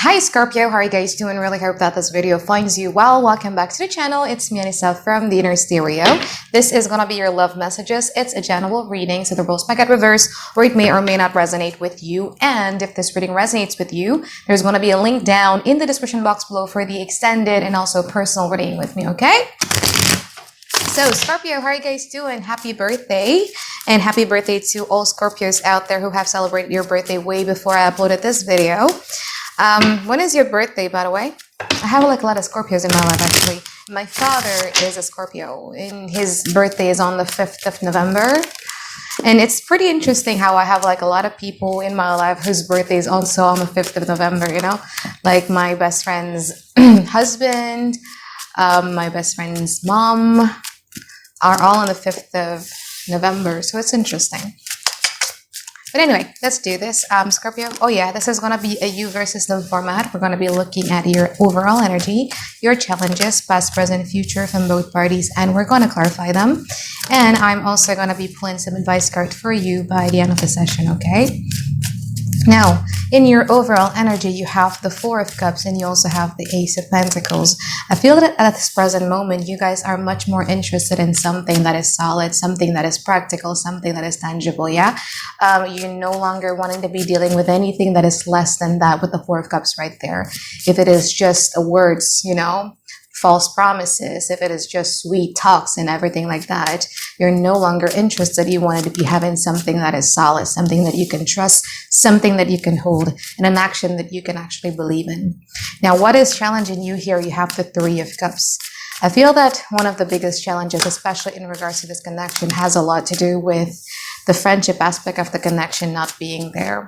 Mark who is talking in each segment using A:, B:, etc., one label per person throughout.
A: Hi Scorpio, how are you guys doing? Really hope that this video finds you well. Welcome back to the channel. It's me, Anisa from the Inner Stereo. This is going to be your love messages. It's a general reading, so the roles might get reversed or it may or may not resonate with you. And if this reading resonates with you, there's going to be a link down in the description box below for the extended and also personal reading with me, okay? So Scorpio, how are you guys doing? Happy birthday. And happy birthday to all Scorpios out there who have celebrated your birthday way before I uploaded this video. When is your birthday, by the way? I have like a lot of Scorpios in my life, actually. My father is a Scorpio, and his birthday is on the 5th of November. And it's pretty interesting how I have like a lot of people in my life whose birthday is also on the 5th of November, you know? Like my best friend's husband, my best friend's mom are all on the 5th of November. So it's interesting. But anyway, let's do this. Scorpio, oh yeah, this is going to be a you versus them format. We're going to be looking at your overall energy, your challenges, past, present, future from both parties, and we're going to clarify them. And I'm also going to be pulling some advice card for you by the end of the session, okay? Now, in your overall energy, you have the Four of Cups and you also have the Ace of Pentacles. I feel that at this present moment, you guys are much more interested in something that is solid, something that is practical, something that is tangible, yeah? You're no longer wanting to be dealing with anything that is less than that with the Four of Cups right there. If it is just words, you know, false promises, if it is just sweet talks and everything like that, you're no longer interested. You wanted to be having something that is solid, something that you can trust, something that you can hold, and an action that you can actually believe in. Now, what is challenging you here? You have the Three of Cups. I feel that one of the biggest challenges, especially in regards to this connection, has a lot to do with the friendship aspect of the connection not being there.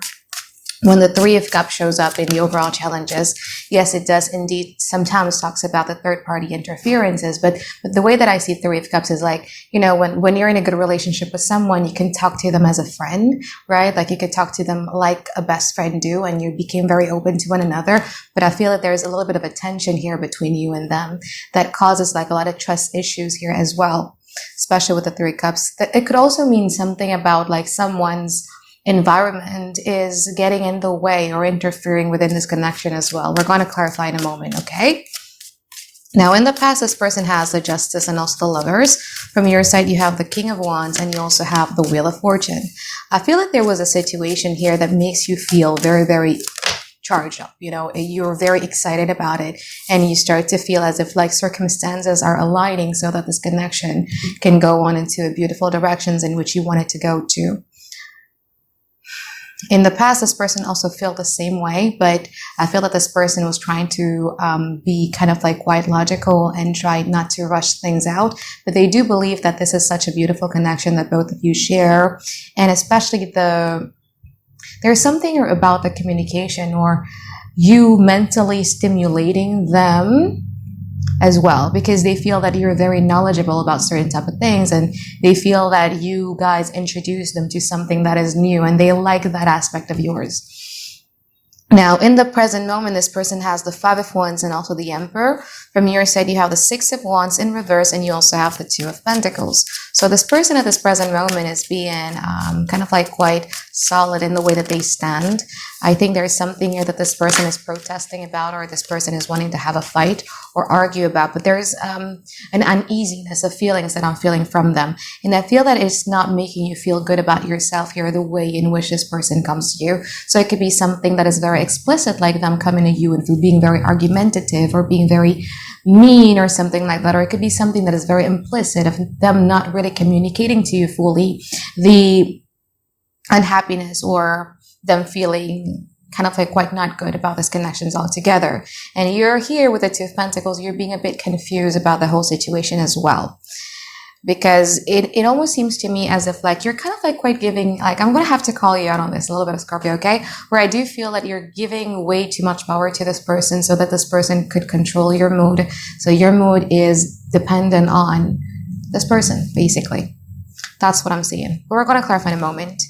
A: When the Three of Cups shows up in the overall challenges, yes, it does indeed sometimes talks about the third party interferences, but the way that I see Three of Cups is like, you know, when you're in a good relationship with someone, you can talk to them as a friend, right? Like you could talk to them like a best friend do, and you became very open to one another. But I feel that there's a little bit of a tension here between you and them that causes like a lot of trust issues here as well, especially with the Three Cups. It could also mean something about like someone's environment is getting in the way or interfering within this connection as well. We're going to clarify in a moment, okay? Now, in the past, this person has the Justice and also the Lovers. From your side, you have the King of Wands and you also have the Wheel of Fortune. I feel like there was a situation here that makes you feel very, very charged up. You know, you're very excited about it and you start to feel as if like circumstances are aligning so that this connection can go on into beautiful directions in which you want it to go to. In the past, this person also felt the same way, but I feel that this person was trying to be kind of like quite logical and try not to rush things out. But they do believe that this is such a beautiful connection that both of you share. And especially there's something about the communication or you mentally stimulating them as well, because they feel that you're very knowledgeable about certain type of things and they feel that you guys introduce them to something that is new and they like that aspect of yours. Now, in the present moment, this person has the Five of Wands and also the Emperor. From your side, you have the Six of Wands in reverse and you also have the Two of Pentacles. So this person at this present moment is being kind of like quite solid in the way that they stand. I think there's something here that this person is protesting about or this person is wanting to have a fight or argue about, but there's an uneasiness of feelings that I'm feeling from them. And I feel that it's not making you feel good about yourself here, the way in which this person comes to you. So it could be something that is very explicit, like them coming to you and being very argumentative or being very mean or something like that. Or it could be something that is very implicit of them not really communicating to you fully the unhappiness or them feeling kind of like quite not good about this connections altogether. And you're here with the Two of Pentacles, you're being a bit confused about the whole situation as well. Because it almost seems to me as if like you're kind of like quite giving, like I'm going to have to call you out on this a little bit of Scorpio, okay? Where I do feel that you're giving way too much power to this person so that this person could control your mood. So your mood is dependent on this person, basically. That's what I'm seeing. But we're going to clarify in a moment.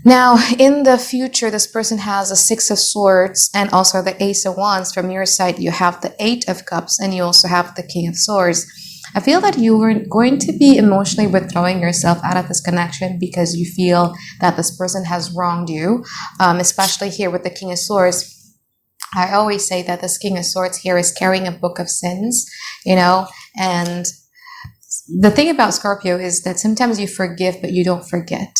A: Now, in the future, this person has a Six of Swords and also the Ace of Wands. From your side, you have the Eight of Cups and you also have the King of Swords. I feel that you are going to be emotionally withdrawing yourself out of this connection because you feel that this person has wronged you, especially here with the King of Swords. I always say that this King of Swords here is carrying a book of sins, you know, and the thing about Scorpio is that sometimes you forgive, but you don't forget.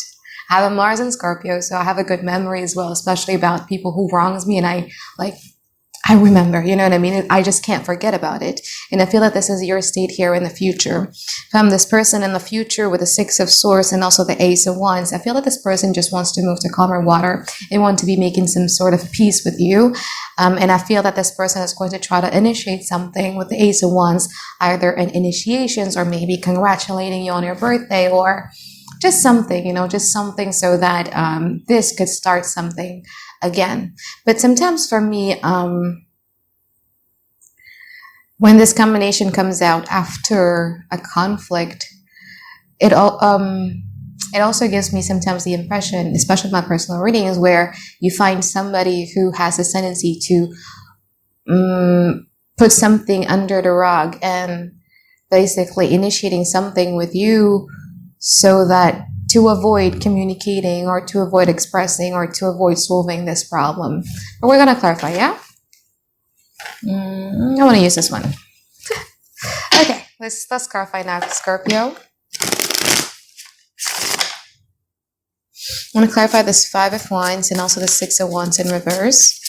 A: I have a Mars in Scorpio, so I have a good memory as well, especially about people who wrongs me, and I remember, you know what I mean? I just can't forget about it. And I feel that this is your state here in the future. If I'm this person in the future with the Six of Swords and also the Ace of Wands, I feel that this person just wants to move to calmer water. They want to be making some sort of peace with you. And I feel that this person is going to try to initiate something with the Ace of Wands, either an initiations or maybe congratulating you on your birthday or just something, you know, just something so that this could start something again. But sometimes for me, when this combination comes out after a conflict, it also gives me sometimes the impression, especially my personal readings, where you find somebody who has a tendency to put something under the rug and basically initiating something with you so that to avoid communicating or to avoid expressing or to avoid solving this problem. But we're going to clarify, yeah? I want to use this one. Okay, let's clarify now, Scorpio. I want to clarify this Five of Wands and also the Six of Wands in reverse.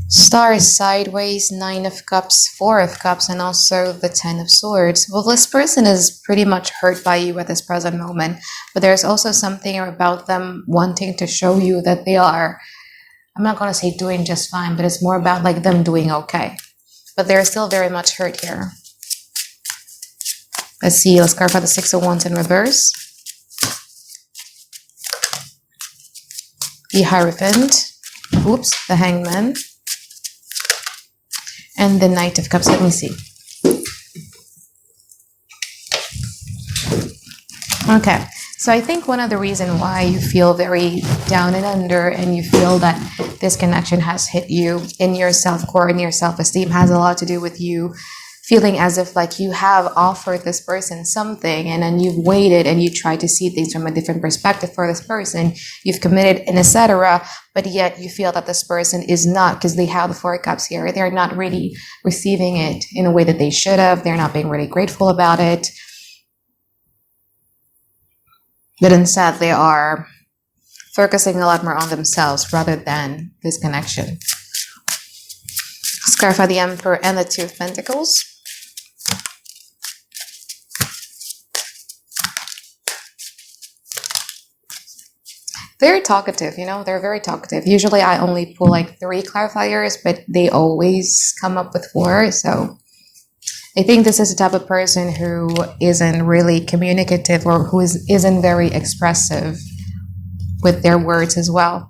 A: Star is sideways, Nine of Cups, Four of Cups, and also the Ten of Swords. Well, this person is pretty much hurt by you at this present moment, but there's also something about them wanting to show you that they are, I'm not going to say doing just fine, but it's more about like them doing okay. But they're still very much hurt here. Let's see, let's clarify the Six of Wands in reverse. The Hierophant. Oops, the Hangman. And the Knight of Cups. Let me see. Okay, so I think one of the reasons why you feel very down and under and you feel that this connection has hit you in your self-core and your self-esteem has a lot to do with you feeling as if like you have offered this person something and then you've waited and you tried to see things from a different perspective for this person, you've committed and etc., but yet you feel that this person is not, because they have the Four of Cups here, they're not really receiving it in a way that they should have, they're not being really grateful about it, but instead they are focusing a lot more on themselves rather than this connection. Let's clarify the Emperor and the Two of Pentacles. Very talkative, you know, they're very talkative. Usually I only pull like 3 clarifiers, but they always come up with 4. So I think this is the type of person who isn't really communicative or who isn't very expressive with their words as well.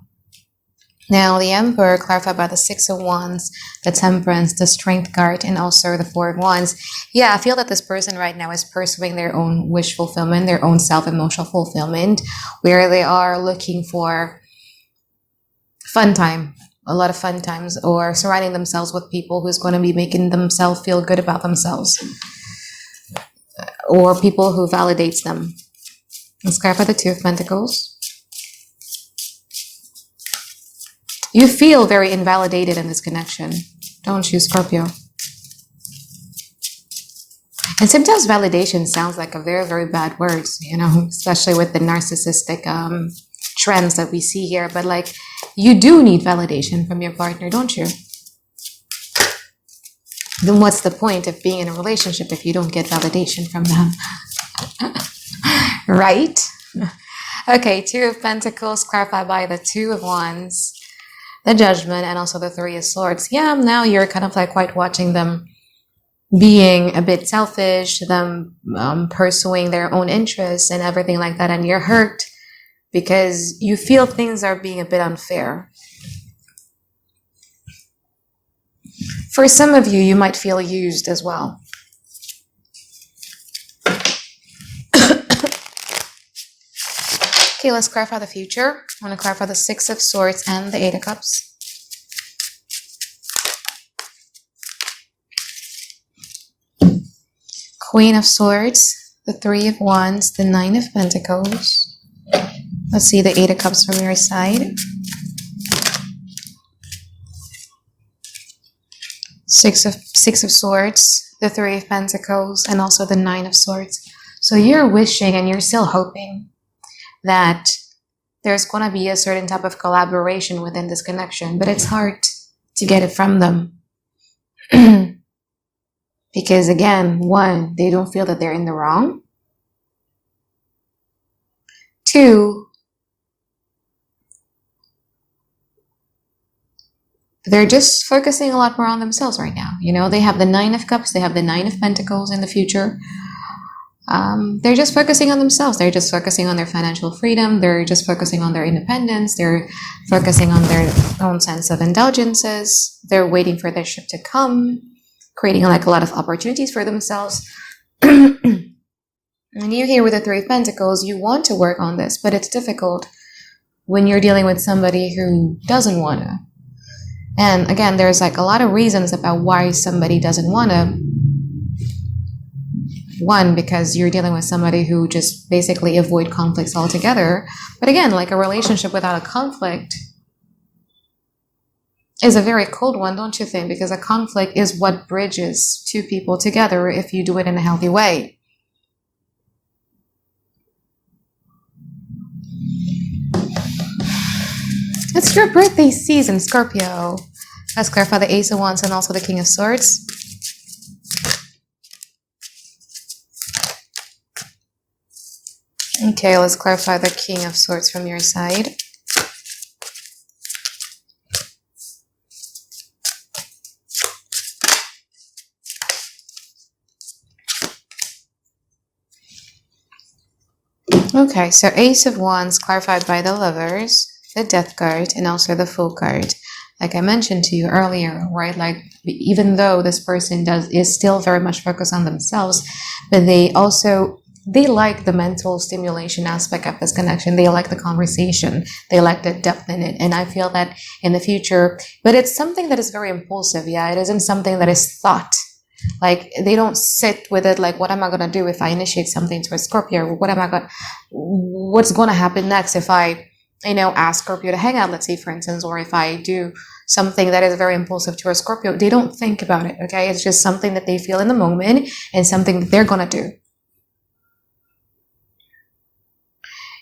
A: Now, the Emperor, clarified by the Six of Wands, the Temperance, the Strength card, and also the Four of Wands. Yeah, I feel that this person right now is pursuing their own wish fulfillment, their own self-emotional fulfillment, where they are looking for fun time, a lot of fun times, or surrounding themselves with people who's going to be making themselves feel good about themselves, or people who validates them. Let's clarify the Two of Pentacles. You feel very invalidated in this connection, don't you, Scorpio? And sometimes validation sounds like a very, very bad word, you know, especially with the narcissistic trends that we see here. But like, you do need validation from your partner, don't you? Then what's the point of being in a relationship if you don't get validation from them? Right? Okay, Two of Pentacles, clarified by the Two of Wands, the Judgment, and also the Three of Swords. Yeah, now you're kind of like quite watching them being a bit selfish, them pursuing their own interests and everything like that, and you're hurt because you feel things are being a bit unfair. For some of you, you might feel used as well. Okay, let's clarify the future. I want to clarify the Six of Swords and the Eight of Cups. Queen of Swords, the Three of Wands, the Nine of Pentacles. Let's see the Eight of Cups from your side. Six of Swords, the Three of Pentacles, and also the Nine of Swords. So you're wishing and you're still hoping that there's going to be a certain type of collaboration within this connection, but it's hard to get it from them. Because again, one, they don't feel that they're in the wrong. Two, they're just focusing a lot more on themselves right now. You know, they have the Nine of Cups, they have the Nine of Pentacles in the future. They're just focusing on themselves. They're just focusing on their financial freedom. They're just focusing on their independence. They're focusing on their own sense of indulgences. They're waiting for their ship to come, creating like a lot of opportunities for themselves. And you here with the Three of Pentacles, you want to work on this, but it's difficult when you're dealing with somebody who doesn't want to. And again, there's like a lot of reasons about why somebody doesn't want to. One, because you're dealing with somebody who just basically avoid conflicts altogether. But again, like a relationship without a conflict is a very cold one, don't you think? Because a conflict is what bridges two people together if you do it in a healthy way. It's your birthday season, Scorpio. Let's clarify the Ace of Wands and also the King of Swords. Okay, let's clarify the King of Swords from your side. Okay, so Ace of Wands clarified by the Lovers, the Death card, and also the Fool card. Like I mentioned to you earlier, right? Like even though this person is still very much focused on themselves, but they like the mental stimulation aspect of this connection. They like the conversation. They like the depth in it. And I feel that in the future, but it's something that is very impulsive. Yeah, it isn't something that is thought. Like they don't sit with it like, what am I going to do if I initiate something to a Scorpio? What's going to happen next if I, ask Scorpio to hang out, let's say, for instance, or if I do something that is very impulsive to a Scorpio. They don't think about it, okay? It's just something that they feel in the moment and something that they're going to do.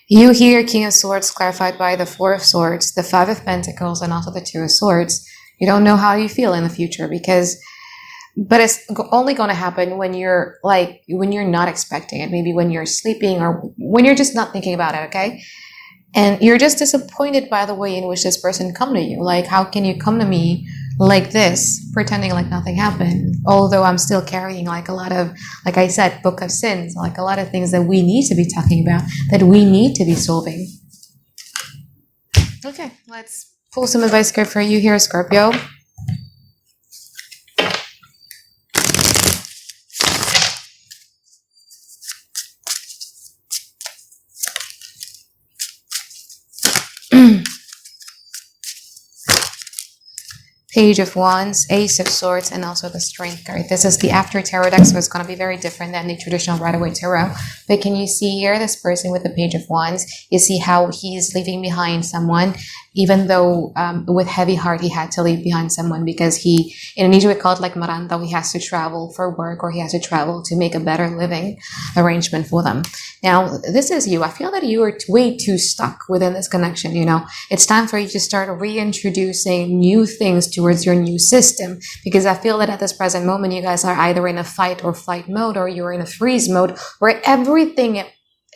A: You hear King of Swords clarified by the Four of Swords, the Five of Pentacles, and also the Two of Swords. You don't know how you feel in the future but it's only going to happen when you're not expecting it. Maybe when you're sleeping or when you're just not thinking about it, okay? And you're just disappointed by the way in which this person come to you. Like, how can you come to me like this, pretending like nothing happened? Although I'm still carrying like a lot of, like I said, book of sins, like a lot of things that we need to be talking about, that we need to be solving. Okay, let's pull some advice card for you here, Scorpio. Page of Wands, Ace of Swords, and also the Strength card. This is the after tarot deck, so it's going to be very different than the traditional Rider-Waite tarot. But can you see here this person with the Page of Wands? You see how he's leaving behind someone, even though with heavy heart he had to leave behind someone because in Indonesia we call it like marantau. He has to travel for work or he has to travel to make a better living arrangement for them. Now, this is you. I feel that you are way too stuck within this connection, It's time for you to start reintroducing new things towards your new system, because I feel that at this present moment, you guys are either in a fight or flight mode, or you're in a freeze mode, where everything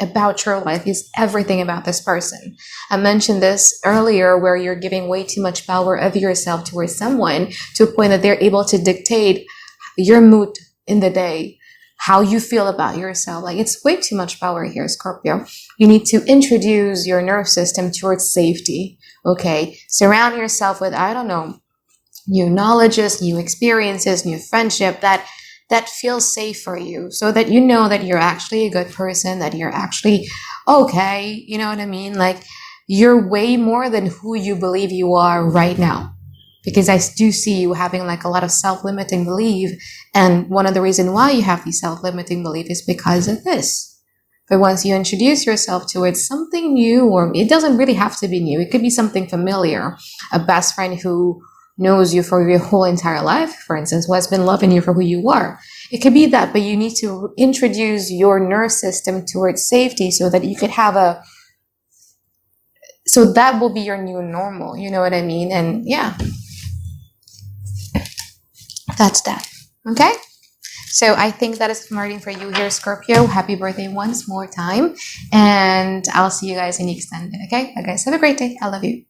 A: about your life is everything about this person. I mentioned this earlier, where you're giving way too much power of yourself towards someone to a point that they're able to dictate your mood in the day, how you feel about yourself. Like, it's way too much power here, Scorpio. You need to introduce your nerve system towards safety. Okay, surround yourself with, new knowledges, new experiences, new friendship that feels safe for you, so that you know that you're actually a good person, that you're actually okay. You know what I mean? Like, you're way more than who you believe you are right now. because I do see you having like a lot of self-limiting belief. And one of the reasons why you have these self-limiting belief is because of this. But once you introduce yourself towards something new, or it doesn't really have to be new, it could be something familiar, a best friend who knows you for your whole entire life, for instance, who has been loving you for who you are. It could be that, but you need to introduce your nervous system towards safety so that you could have so that will be your new normal. You know what I mean? And yeah, that's that. Okay? So I think that is marketing for you here, Scorpio. Happy birthday once more time. And I'll see you guys in the extended. Okay? Bye guys. Have a great day. I love you.